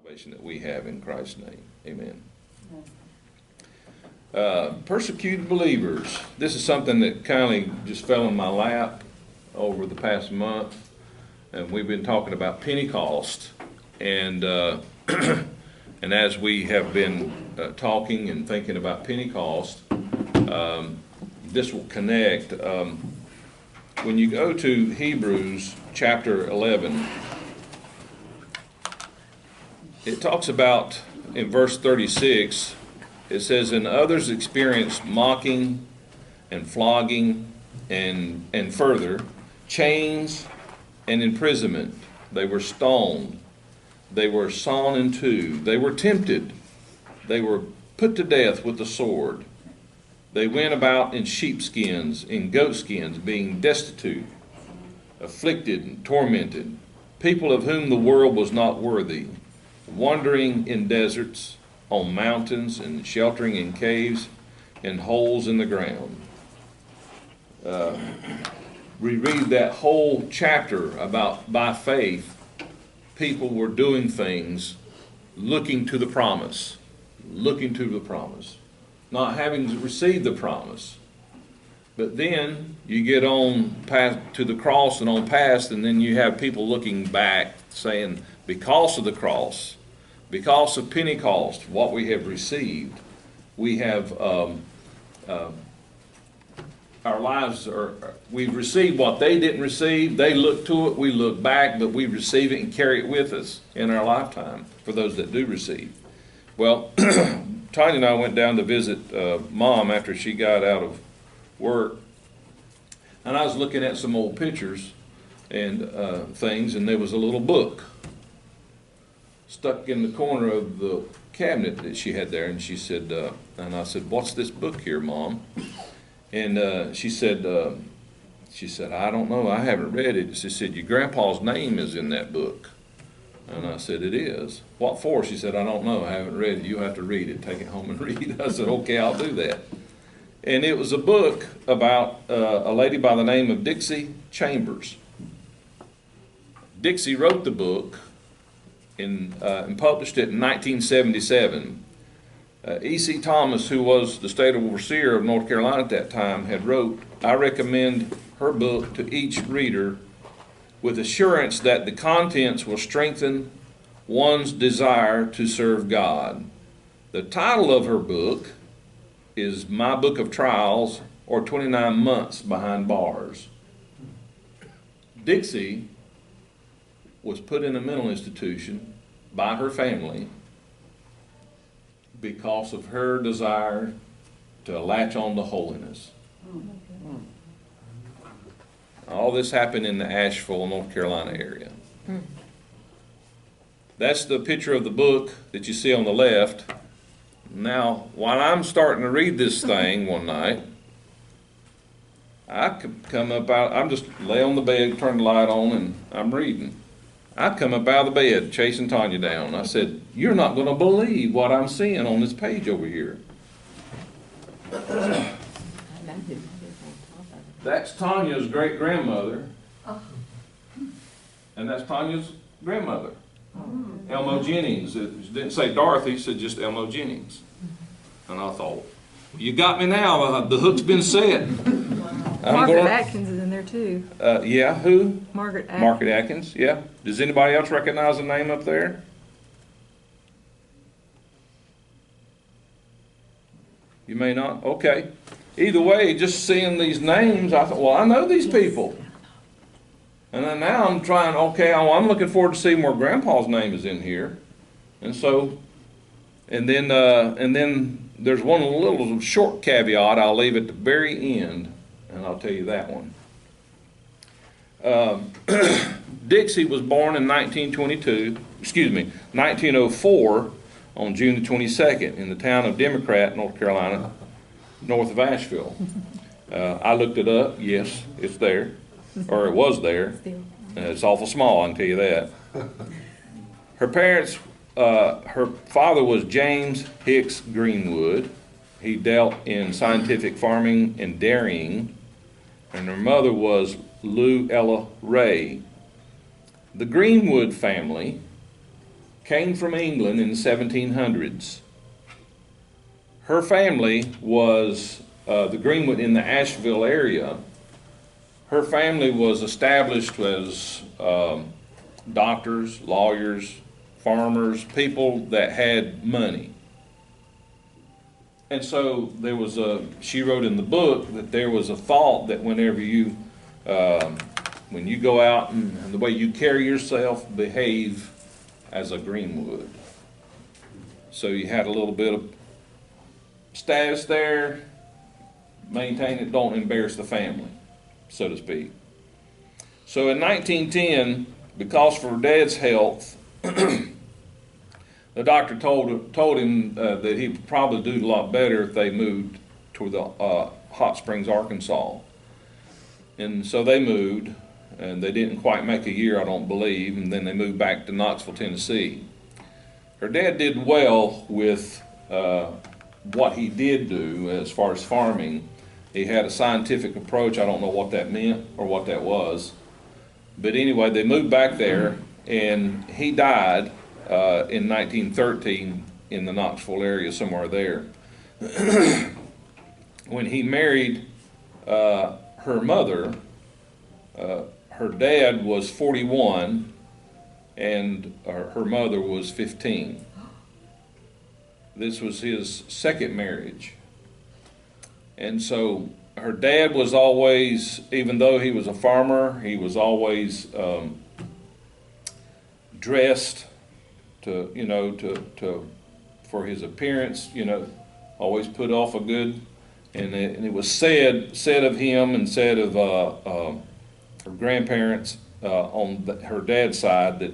salvation that we have in Christ's name. Amen. Persecuted believers. This is something that kind of just fell in my lap over the past month, and we've been talking about Pentecost, and and as we have been talking and thinking about Pentecost, this will connect. When you go to Hebrews chapter 11, it talks about, in verse 36, it says, "And others experienced mocking and flogging and further, chains and imprisonment. They were stoned. They were sawn in two. They were tempted. They were put to death with the sword. They went about in sheepskins, in goatskins, being destitute, afflicted and tormented, people of whom the world was not worthy, wandering in deserts, on mountains, and sheltering in caves and holes in the ground." We read that whole chapter about, by faith, people were doing things looking to the promise, not having received the promise. But then you get on past to the cross and on past, and then you have people looking back saying, because of the cross, because of Pentecost, what we have received, we have our lives we've received what they didn't receive. They look to it, we look back, but we receive it and carry it with us in our lifetime for those that do receive. Well, Tanya and I went down to visit Mom after she got out of work, and I was looking at some old pictures and things, and there was a little book stuck in the corner of the cabinet that she had there, and she said, and I said, "What's this book here, Mom?" And she said, "I don't know, I haven't read it." She said, "Your grandpa's name is in that book." And I said, "It is. What for?" She said, "I don't know, I haven't read it. You have to read it, take it home and read it." I said, "Okay, I'll do that." And it was a book about a lady by the name of Dixie Chambers. Dixie wrote the book and published it in 1977. E.C. Thomas, who was the state overseer of North Carolina at that time, had wrote, "I recommend her book to each reader with assurance that the contents will strengthen one's desire to serve God." The title of her book is "My Book of Trials, or 29 Months Behind Bars." Dixie was put in a mental institution by her family because of her desire to latch on to holiness. All this happened in the Asheville, North Carolina area. That's the picture of the book that you see on the left. Now, while I'm starting to read this thing one night, I could come up out, I'm just lay on the bed, turn the light on, and I'm reading. I come up out of the bed chasing Tanya down. I said, "You're not going to believe what I'm seeing on this page over here." That's Tanya's great-grandmother, and that's Tanya's grandmother, Elmo Jennings. It didn't say Dorothy, it said just Elmo Jennings. And I thought, you got me now, the hook's been set. Margaret Atkins is in there too. Yeah, who? Margaret Atkins. Margaret Atkins, yeah. Does anybody else recognize the name up there? You may not? Okay. Either way, just seeing these names, I thought, well, I know these people. And then now I'm trying, okay, I'm looking forward to seeing where Grandpa's name is in here. And so, and then there's one little short caveat I'll leave at the very end, and I'll tell you that one. Dixie was born in 1904 on June the 22nd in the town of Democrat, North Carolina, north of Asheville. I looked it up. Yes, it's there, or it was there. It's awful small, I can tell you that. Her parents, her father was James Hicks Greenwood. He dealt in scientific farming and dairying, and her mother was Lou Ella Ray. The Greenwood family came from England in the 1700s. Her family was the Greenwood in the Asheville area. Her family was established as doctors, lawyers, farmers, people that had money. And so there was she wrote in the book that there was a thought that whenever you, when you go out and the way you carry yourself, behave as a Greenwood. So you had a little bit of status there, maintain it, don't embarrass the family, so to speak. So in 1910, because for Dad's health, the doctor told him that he would probably do a lot better if they moved to the Hot Springs, Arkansas. And so they moved, and they didn't quite make a year, I don't believe, and then they moved back to Knoxville, Tennessee. Her dad did well with what he did do as far as farming. He had a scientific approach. I don't know what that meant or what that was. But anyway, they moved back there, and he died in 1913 in the Knoxville area, somewhere there. When he married her mother, her dad was 41 and her mother was 15. This was his second marriage. And so her dad was always, even though he was a farmer, he was always dressed for his appearance, always put off a good, and it was said of him and said of her grandparents on her dad's side that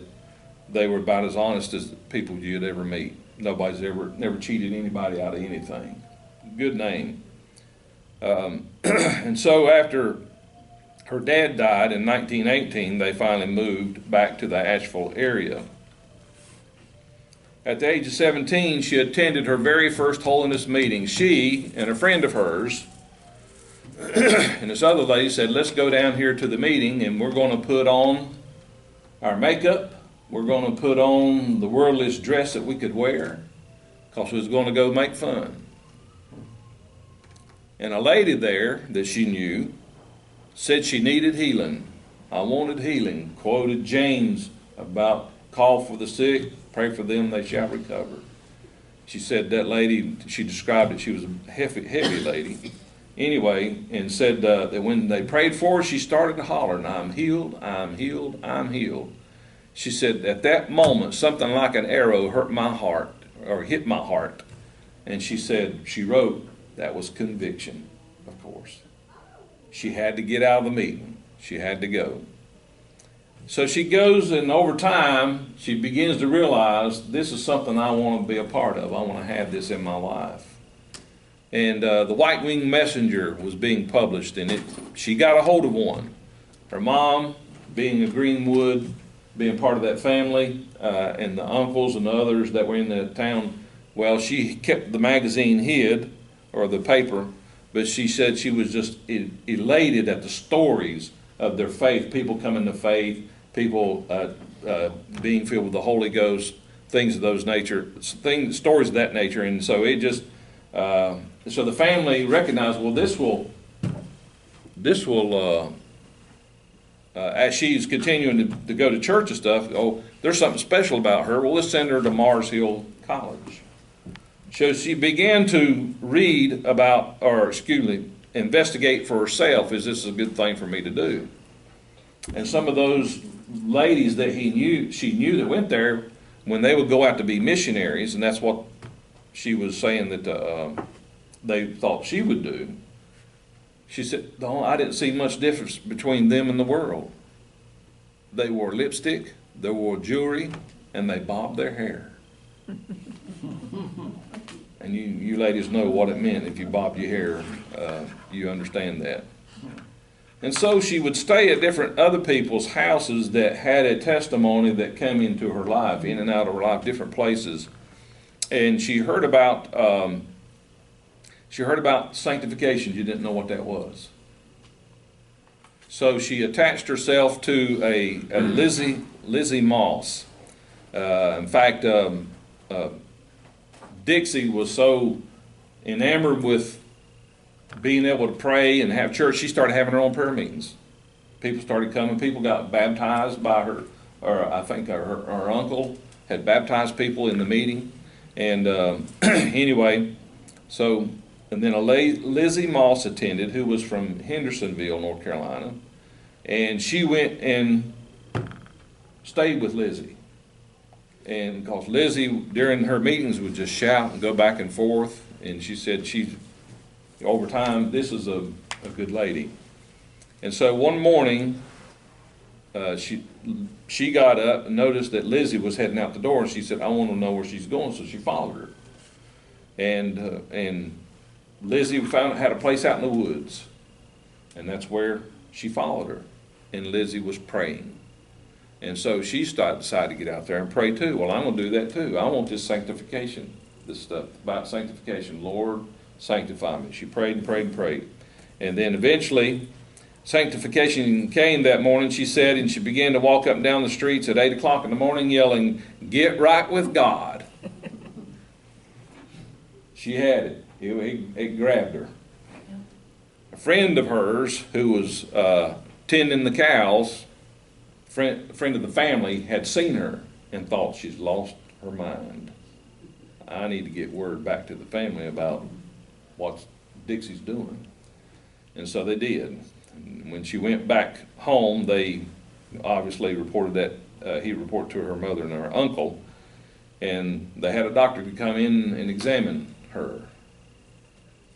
they were about as honest as people you'd ever meet. Nobody's never cheated anybody out of anything. Good name. And so after her dad died in 1918, they finally moved back to the Asheville area. At the age of 17, she attended her very first holiness meeting. She and a friend of hers and this other lady said, let's go down here to the meeting and we're going to put on our makeup. We're going to put on the worldliest dress that we could wear because we was going to go make fun. And a lady there that she knew said she needed healing. I wanted healing. Quoted James about call for the sick, pray for them, they shall recover. She said that lady, she described it, she was a heavy lady. Anyway, and said that when they prayed for her, she started to holler, I'm healed, I'm healed, I'm healed. She said at that moment, something like an arrow hurt my heart, or hit my heart. And she said, she wrote, that was conviction, of course. She had to get out of the meeting. She had to go. So she goes, and over time, she begins to realize this is something I want to be a part of. I want to have this in my life. And the White Winged Messenger was being published, and she got a hold of one. Her mom, being a Greenwood, being part of that family, and the uncles and the others that were in the town, well, she kept the magazine hid, or the paper, but she said she was just elated at the stories of their faith, people coming to faith, people being filled with the Holy Ghost, things of those nature, stories of that nature. And so it just, so the family recognized, well, this will, as she's continuing to go to church and stuff, oh, there's something special about her. Well, let's send her to Mars Hill College. So she began to read about, investigate for herself, is this a good thing for me to do? And some of those ladies that she knew that went there, when they would go out to be missionaries, and that's what she was saying that they thought she would do, she said, I didn't see much difference between them and the world. They wore lipstick, they wore jewelry, and they bobbed their hair. And you ladies know what it meant if you bobbed your hair. You understand that. And so she would stay at different other people's houses that had a testimony that came into her life, in and out of her life, different places. And she heard about sanctification. She didn't know what that was. So she attached herself to a Lizzie Moss. In fact, Dixie was so enamored with being able to pray and have church, she started having her own prayer meetings. People started coming. People got baptized by her, or I think her uncle had baptized people in the meeting. And anyway, so, and then Lizzie Moss attended, who was from Hendersonville, North Carolina. And she went and stayed with Lizzie. And because Lizzie, during her meetings, would just shout and go back and forth. And she said over time, this is a good lady. And so one morning, she got up and noticed that Lizzie was heading out the door, and she said, I want to know where she's going, so she followed her. And Lizzie had a place out in the woods, and that's where she followed her. And Lizzie was praying. And so she decided to get out there and pray too. Well, I'm going to do that too. I want this sanctification, this stuff about sanctification. Lord, sanctify me. She prayed and prayed and prayed. And then eventually, sanctification came that morning, she said, and she began to walk up and down the streets at 8 o'clock in the morning yelling, "Get right with God." She had it. It grabbed her. A friend of hers who was tending the cows, friend of the family, had seen her and thought she's lost her mind. I need to get word back to the family about what Dixie's doing. And so they did. And when she went back home, they obviously reported that he reported to her mother and her uncle, and they had a doctor to come in and examine her.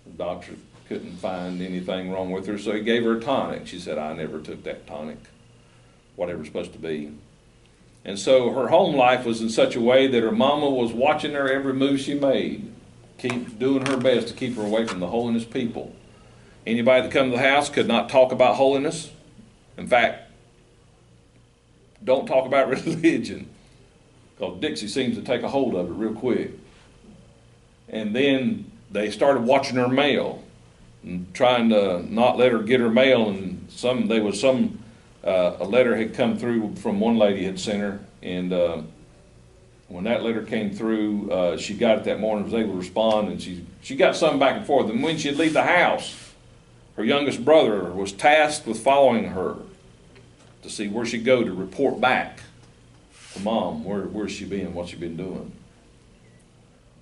The doctor couldn't find anything wrong with her, so he gave her a tonic. She said, I never took that tonic, whatever it's supposed to be. And so her home life was in such a way that her mama was watching her every move she made, keep doing her best to keep her away from the holiness people. Anybody that come to the house could not talk about holiness. In fact, don't talk about religion, because Dixie seems to take a hold of it real quick. And then they started watching her mail and trying to not let her get her mail. And a letter had come through from one lady had sent her, and when that letter came through, she got it that morning, was able to respond, and she got something back and forth. And when she'd leave the house, her youngest brother was tasked with following her to see where she'd go to report back to Mom where's she been, what she been doing.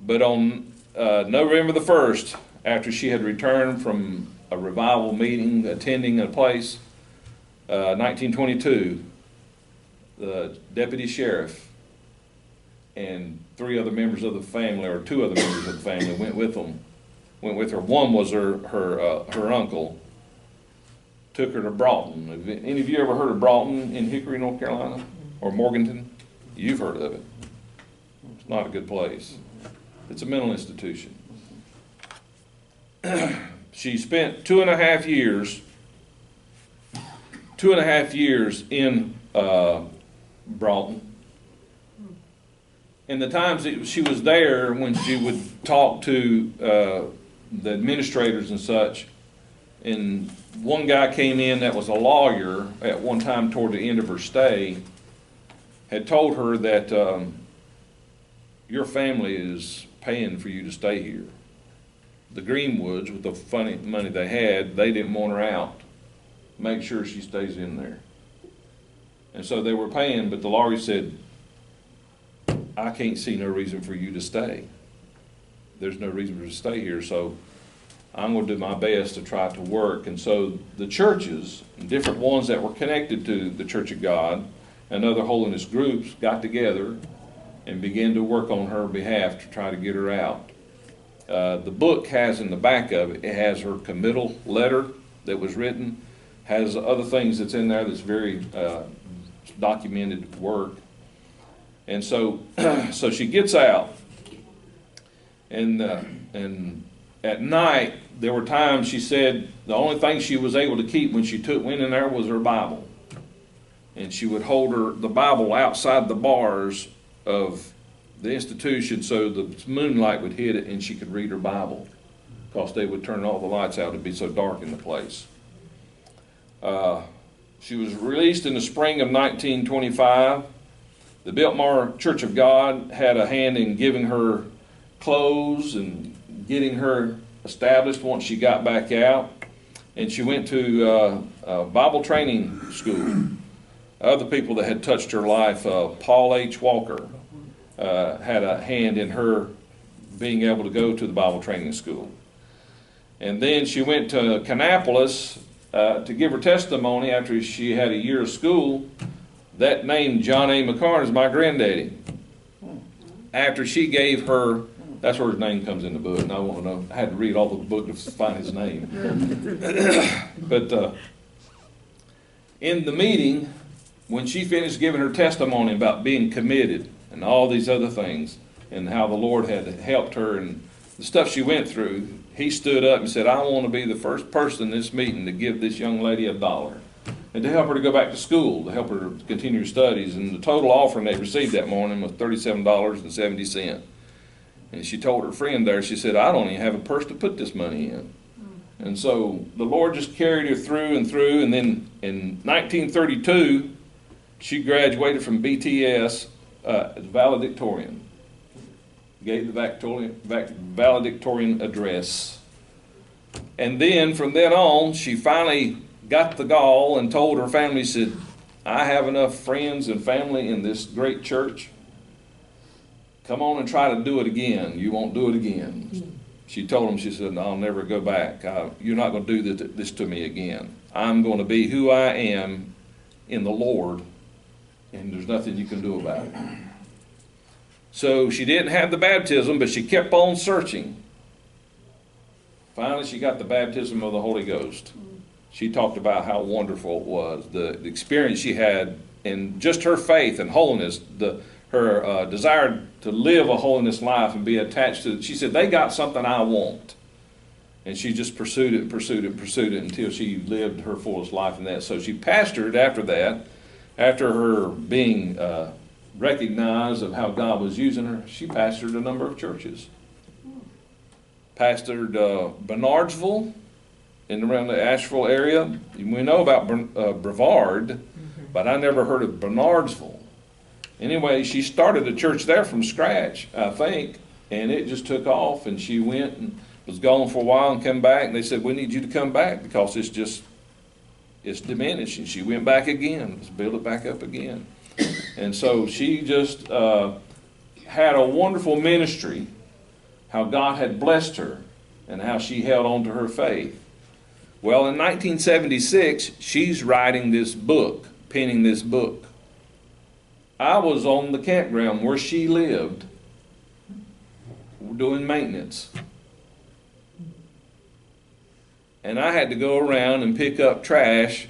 But on November the 1st, after she had returned from a revival meeting, attending a place, 1922, the deputy sheriff and 3 other members of the family, or 2 other members of the family, went with her. One was her uncle. Took her to Broughton. Have any of you ever heard of Broughton in Hickory, North Carolina, or Morganton? You've heard of it. It's not a good place. It's a mental institution. She spent 2.5 years in Broughton. And the times that she was there, when she would talk to the administrators and such, and one guy came in that was a lawyer at one time toward the end of her stay, had told her that your family is paying for you to stay here. The Greenwoods, with the funny money they had, they didn't want her out. Make sure she stays in there. And so they were paying, but the lawyer said, I can't see no reason for you to stay. There's no reason for you to stay here, so I'm going to do my best to try to work. And so the churches, different ones that were connected to the Church of God and other holiness groups, got together and began to work on her behalf to try to get her out. The book has in the back of it, it has her committal letter that was written, has other things that's in there that's very documented work. And so, so she gets out, and at night there were times she said the only thing she was able to keep when she went in there was her Bible, and she would hold the Bible outside the bars of the institution so the moonlight would hit it and she could read her Bible, because they would turn all the lights out. It'd be so dark in the place. She was released in the spring of 1925. The Biltmore Church of God had a hand in giving her clothes and getting her established once she got back out. And she went to a Bible training school. Other people that had touched her life, Paul H. Walker, had a hand in her being able to go to the Bible training school. And then she went to Kannapolis to give her testimony after she had a year of school. That name, John A. McCarn, is my granddaddy. After she gave her, that's where his name comes in the book, and I want to know, I had to read all the book to find his name. But in the meeting, when she finished giving her testimony about being committed and all these other things, and how the Lord had helped her and the stuff she went through, he stood up and said, I want to be the first person in this meeting to give this young lady $1 and to help her to go back to school, to help her to continue her studies. And the total offering they received that morning was $37.70. And she told her friend there, she said, I don't even have a purse to put this money in. And so the Lord just carried her through and through. And then in 1932, she graduated from BTS as valedictorian. Gave the valedictorian address. And then from then on, she finally got the gall and told her family, said, I have enough friends and family in this great church. Come on and try to do it again. You won't do it again. She told him, she said, I'll never go back. You're not going to do this to me again. I'm going to be who I am in the Lord, and there's nothing you can do about it. So she didn't have the baptism, but she kept on searching. Finally, she got the baptism of the Holy Ghost. She talked about how wonderful it was, the experience she had, and just her faith and holiness, her desire to live a holiness life and be attached to it. She said, they got something I want. And she just pursued it, pursued it, pursued it until she lived her fullest life in that. So she pastored after that, after her being recognized of how God was using her. She pastored a number of churches. Pastored Bernardsville in around the Asheville area. We know about Brevard, but I never heard of Bernardsville. Anyway, she started a church there from scratch, I think, and it just took off, and she went and was gone for a while and come back, and they said, we need you to come back because it's diminished. And she went back again, let's build it back up again. And so she just had a wonderful ministry, how God had blessed her and how she held on to her faith. Well, in 1976, she's writing this book, penning this book. I was on the campground where she lived doing maintenance. And I had to go around and pick up trash.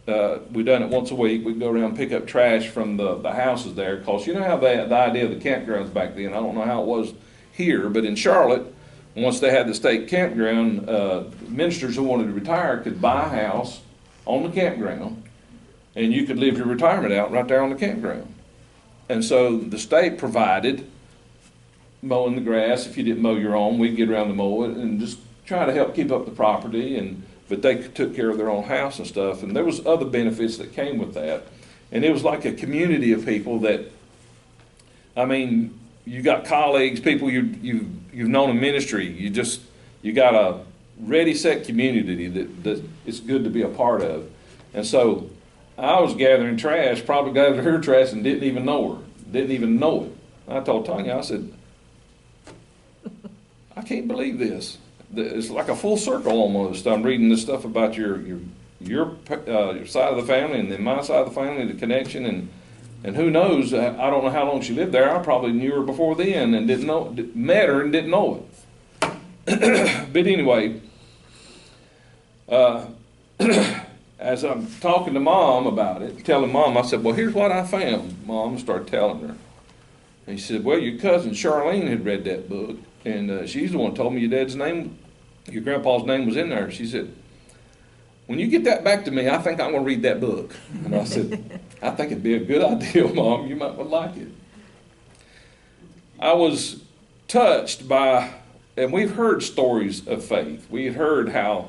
We'd done it once a week. We'd go around and pick up trash from the houses there. Because you know how the idea of the campgrounds back then, I don't know how it was here, but in Charlotte, once they had the state campground, ministers who wanted to retire could buy a house on the campground, and you could live your retirement out right there on the campground. And so the state provided mowing the grass. If you didn't mow your own, we'd get around to mow it and just try to help keep up the property. But they took care of their own house and stuff. And there was other benefits that came with that. And it was like a community of people that, I mean, you got colleagues, people you've known in ministry. You got a ready, set community that it's good to be a part of. And so I was gathering trash, probably gathered her trash and didn't even know her, didn't even know it. I told Tanya, I said, I can't believe this. It's like a full circle almost. I'm reading this stuff about your side of the family and then my side of the family, the connection, and who knows, I don't know how long she lived there. I probably knew her before then and met her and didn't know it. But anyway, as I'm talking to Mom about it, telling Mom, I said, well, here's what I found. Mom started telling her. And she said, well, your cousin Charlene had read that book, and she's the one who told me your grandpa's name was in there. She said, when you get that back to me, I think I'm going to read that book. And I said, I think it'd be a good idea, Mom. You might like it. I was touched by, and we've heard stories of faith. We had heard how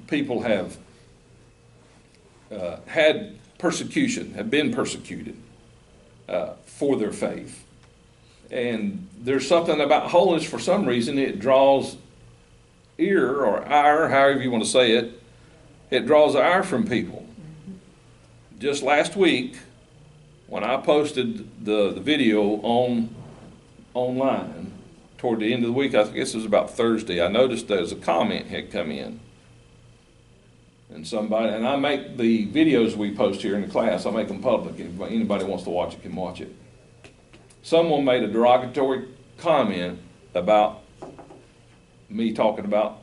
people have had persecution, have been persecuted. for their faith. And there's something about holiness, for some reason, it draws ear or ire, however you want to say it. It draws ire from people. Just last week, when I posted the video online, toward the end of the week, I guess it was about Thursday, I noticed there was a comment had come in. And I make the videos we post here in the class, I make them public. If anybody wants to watch it can watch it. Someone made a derogatory comment about me talking about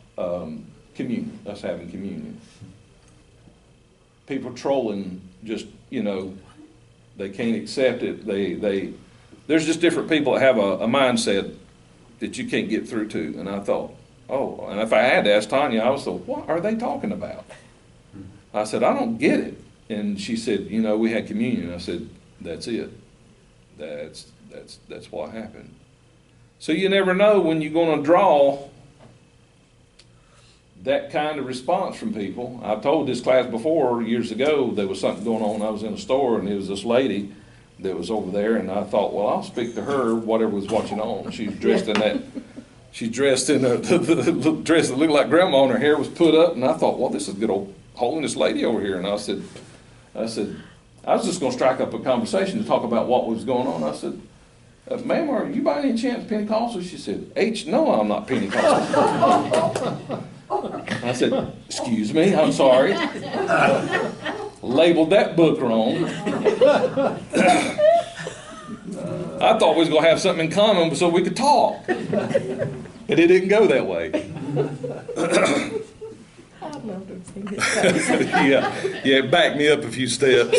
communion, us having communion. People trolling, just, they can't accept it. There's just different people that have a mindset that you can't get through to. And I thought, oh, and if I had to ask Tanya, I was like, what are they talking about? I said, I don't get it. And she said, we had communion. I said, that's it. That's what happened. So you never know when you're going to draw that kind of response from people. I've told this class before, years ago, there was something going on. I was in a store, and there was this lady that was over there, and I thought, well, I'll speak to her, whatever was watching on. She's dressed in a dress that looked like grandma, and her hair was put up, and I thought, well, this is good old holiness lady over here. And I said, I was just going to strike up a conversation to talk about what was going on. I said, ma'am, are you by any chance Pentecostal? She said, no, I'm not Pentecostal. I said, excuse me, I'm sorry. Labeled that book wrong. I thought we was going to have something in common so we could talk. But it didn't go that way. I'd love to have seen his face. Yeah, back me up a few steps.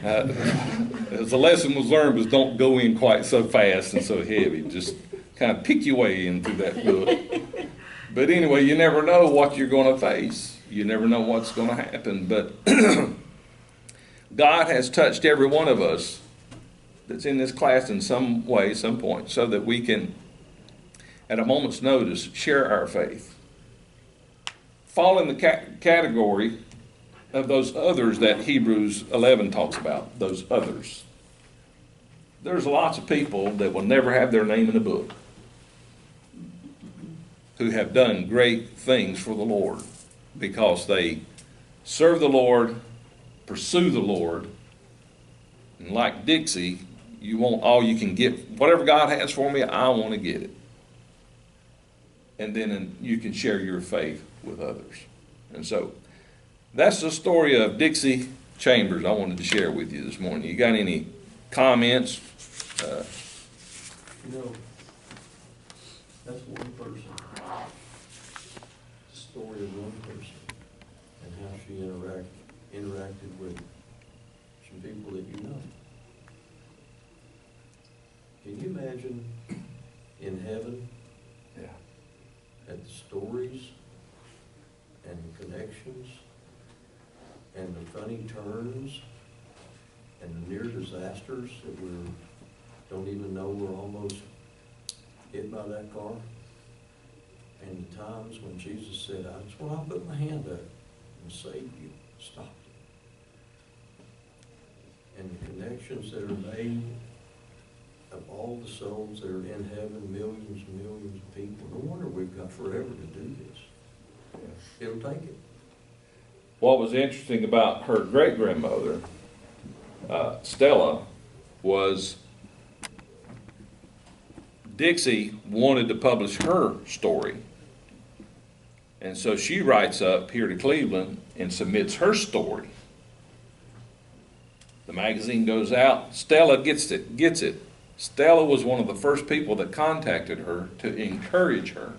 The lesson was learned was don't go in quite so fast and so heavy. Just kind of pick your way in through that book. But anyway, you never know what you're going to face. You never know what's going to happen. But God has touched every one of us that's in this class in some way, some point, so that we can, at a moment's notice, share our faith. Fall in the category of those others that Hebrews 11 talks about, those others. There's lots of people that will never have their name in the book who have done great things for the Lord because they serve the Lord, pursue the Lord, and like Dixie, you want all you can get. Whatever God has for me, I want to get it. And then you can share your faith with others. And so that's the story of Dixie Chambers I wanted to share with you this morning. You got any comments? That's one person. The story of one person and how she interacted with some people that you know. Can you imagine in heaven at the stories and the connections and the funny turns and the near disasters that we don't even know we're almost hit by that car? And the times when Jesus said, I just want to put my hand up and save you, stopped it. And the connections that are made of all the souls that are in heaven, millions and millions of people. No wonder we've got forever to do this. It'll take it. What was interesting about her great-grandmother, Stella, was Dixie wanted to publish her story. And so she writes up here to Cleveland and submits her story. The magazine goes out. Stella gets it. Stella was one of the first people that contacted her to encourage her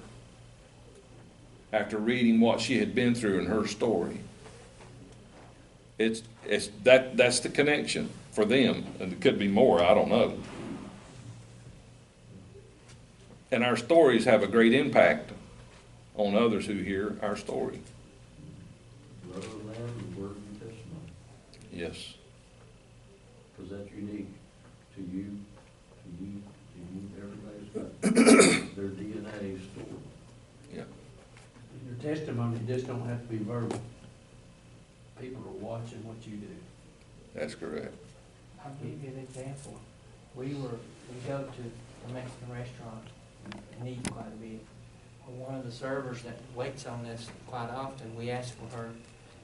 after reading what she had been through in her story. That's the connection for them, and it could be more, I don't know. And our stories have a great impact on others who hear our story. Love of the land and word and testimony. Yes. Because that's unique to you, everybody's got their DNA story. Yeah. Your testimony just don't have to be verbal. People are watching what you do. That's correct. I'll give you an example. We go to a Mexican restaurant and eat quite a bit. Well, one of the servers that waits on us quite often, we ask for her,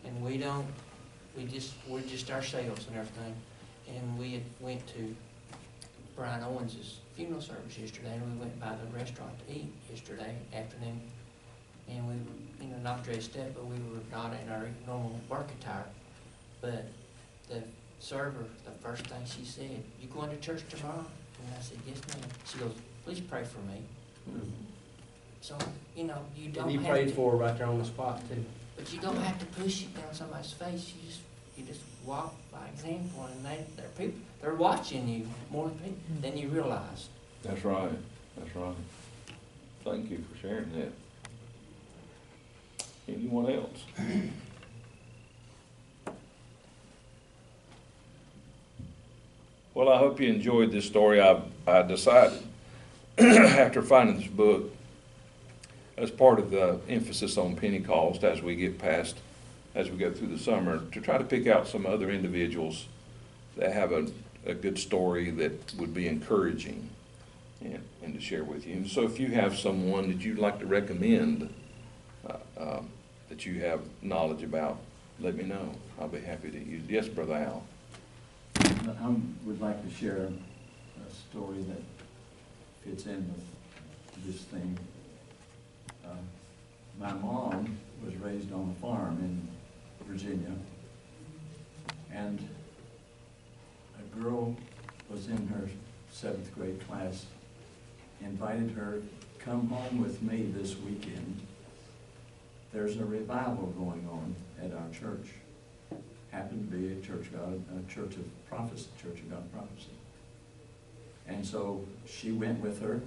and we're just ourselves and everything. And we had went to Brian Owens's funeral service yesterday, and we went by the restaurant to eat yesterday afternoon. And we were, not dressed up, but we were not in our normal work attire. But the server, the first thing she said, "You going to church tomorrow?" And I said, "Yes, ma'am." She goes, "Please pray for me." So, you don't And he have prayed to, for her right there on the spot too. but you don't have to push it down somebody's face. You just walk by example, and they're watching you more than you realize. That's right, that's right. Thank you for sharing that. Anyone else? Well, I hope you enjoyed this story. I decided, after finding this book, as part of the emphasis on Pentecost as we go through the summer, to try to pick out some other individuals that have a good story that would be encouraging and to share with you. And so if you have someone that you'd like to recommend that you have knowledge about, let me know. I'll be happy to use it. Yes, Brother Al. I would like to share a story that fits in with this thing. My mom was raised on a farm in Virginia, and a girl was in her 7th grade class, invited her, "Come home with me this weekend. There's a revival going on at our church." Happened to be a church of prophecy, Church of God Prophecy. And so she went with her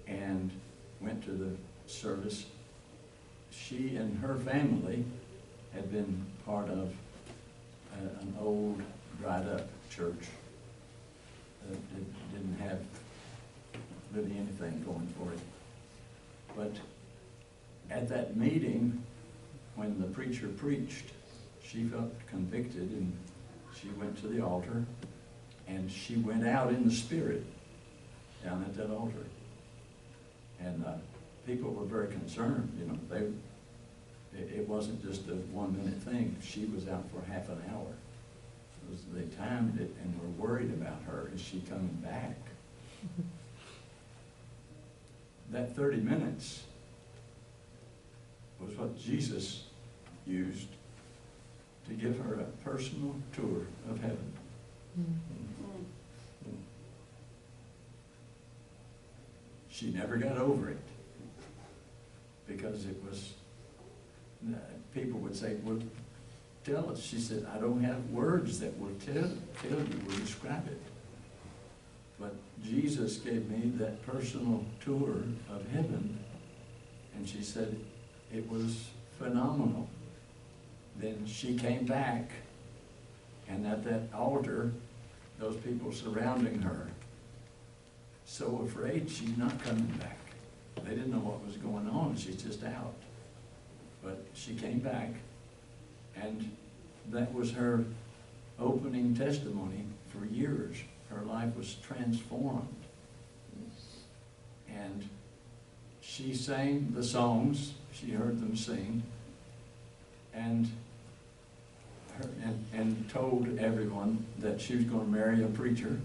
and went to the service. She and her family had been part of an old, dried-up church that didn't have really anything going for it. But at that meeting, when the preacher preached, she felt convicted, and she went to the altar, and she went out in the Spirit down at that altar. And people were very concerned, it wasn't just a 1-minute thing. She was out for half an hour. They timed it and were worried about her. Is she coming back? That 30 minutes was what Jesus used to give her a personal tour of heaven. She never got over it, because it was, people would say, "Well, tell us." She said, "I don't have words that will tell you, will describe it." But Jesus gave me that personal tour of heaven, and she said it was phenomenal. Then she came back, and at that altar, those people surrounding her, so afraid she's not coming back. They didn't know what was going on. She's just out. But she came back, and that was her opening testimony for years. Her life was transformed. And she sang the songs. She heard them sing. And told everyone that she was going to marry a preacher.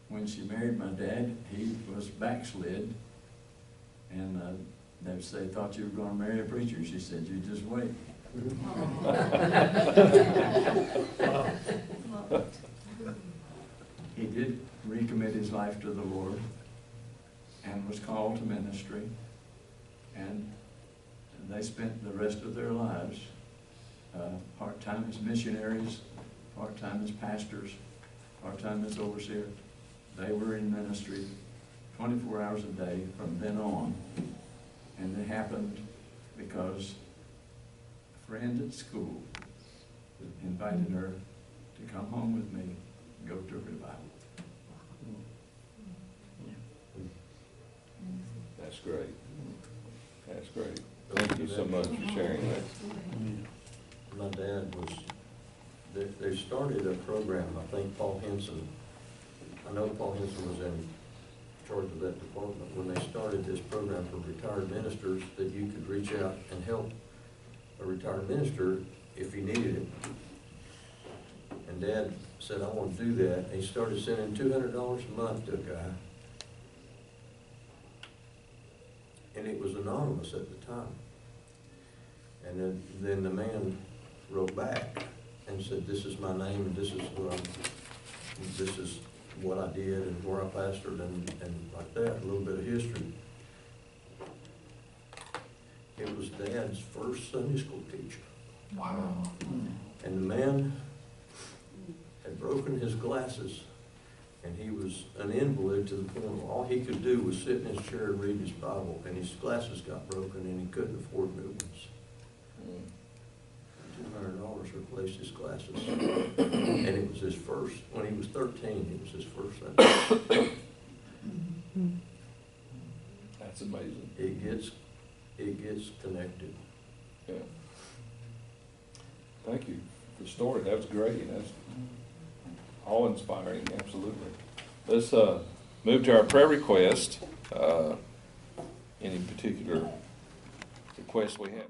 When she married my dad, he was backslid, and they say, "Thought you were going to marry a preacher." She said, "You just wait." He did recommit his life to the Lord and was called to ministry, and they spent the rest of their lives part-time as missionaries, part-time as pastors, part-time as overseer. They were in ministry 24 hours a day from then on. And it happened because a friend at school invited her to come home with me and go to a revival. That's great. That's great. Thank you so much for sharing that. My dad was They started a program, I think Paul Henson, I know Paul Henson was in charge of that department, when they started this program for retired ministers, that you could reach out and help a retired minister if he needed it. And Dad said, I want to do that. And he started sending $200 a month to a guy. And it was anonymous at the time. And then the man wrote back and said, this is my name and this is what I did and where I pastored and like that, a little bit of history. It was Dad's first Sunday school teacher. Wow. And the man had broken his glasses, and he was an invalid to the point where all he could do was sit in his chair and read his Bible, and his glasses got broken, and he couldn't afford new ones. $200 replaced his glasses. And it was his first, when he was 13, it was his first Sunday. That's amazing. It gets connected. Yeah. Thank you for the story. That was great. That's awe-inspiring, absolutely. Let's move to our prayer request. Any particular requests we have?